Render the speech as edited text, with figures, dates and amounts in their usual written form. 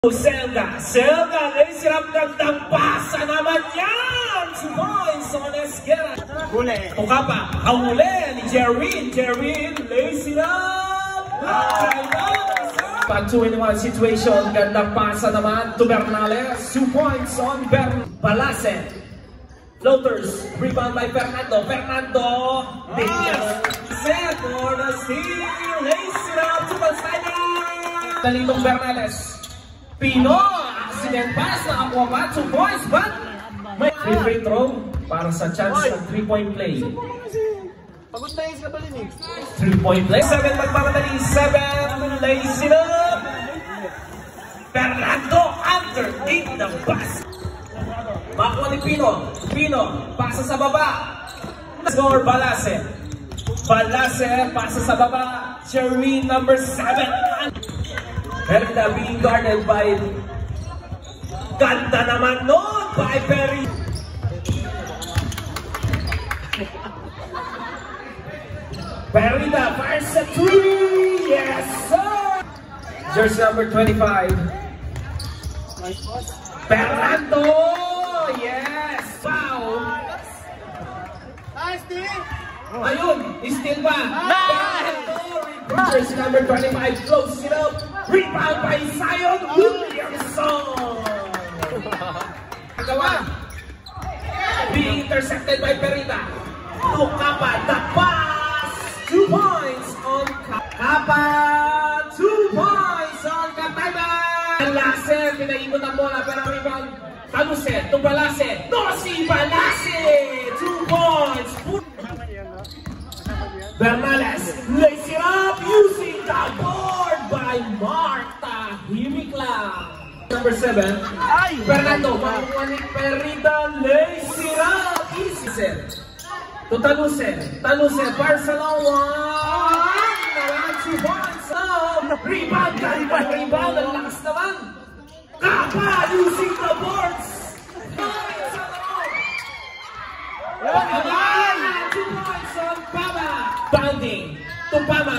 Selga, naisirap ng pasa naman yan! 2 points on Esguerra. Huli. Tukapa, kahuli ni Jerwin, naisirap! Pag 2-in-1 situation, gandang pasa naman to Bernales. 2 points on Balase. Floaters, rebound by Fernando. Diaz, set for the steal, naisirap to Balsaya! Talintong Bernales. Pino, accident pass, nakakuha pa, 2 points, but may free throw para sa chance ng 3-point play. Pagod na yung kabalin eh. 3-point play, 7 magpapadali, 7, lays it up. Fernando underneath the pass. Makuha ni Pino, pasa sa baba. Score Balase, pasa sa baba, Jerwin number 7. Herda being guarded by ganda naman noon by Perry. Perida fires a 3. Yes sir. Jersey number 25. Fernando. Yes. Wow. Nice team. Ayun, still ba? Jersey number 25 close it up. Rebound by Zion Williamson. Agawa. Being intercepted by Perita. Tukapa, the pass. 2 points on Kapa. 2 points on Katayba. Balase, pinaikot ang bola pero rebound. Taluse, to Balase. No, si Balase. 2 points. Bernales lays it up using the board by Marta Himikla. Number 7, Fernando, makuha ni Perida, lays it up. Easy set. To Taluse, Barcelona. Naman 2 points. Rebound, ang lakas naman. Kapa using the boards. 2 points on Pama. Bounding to Pama.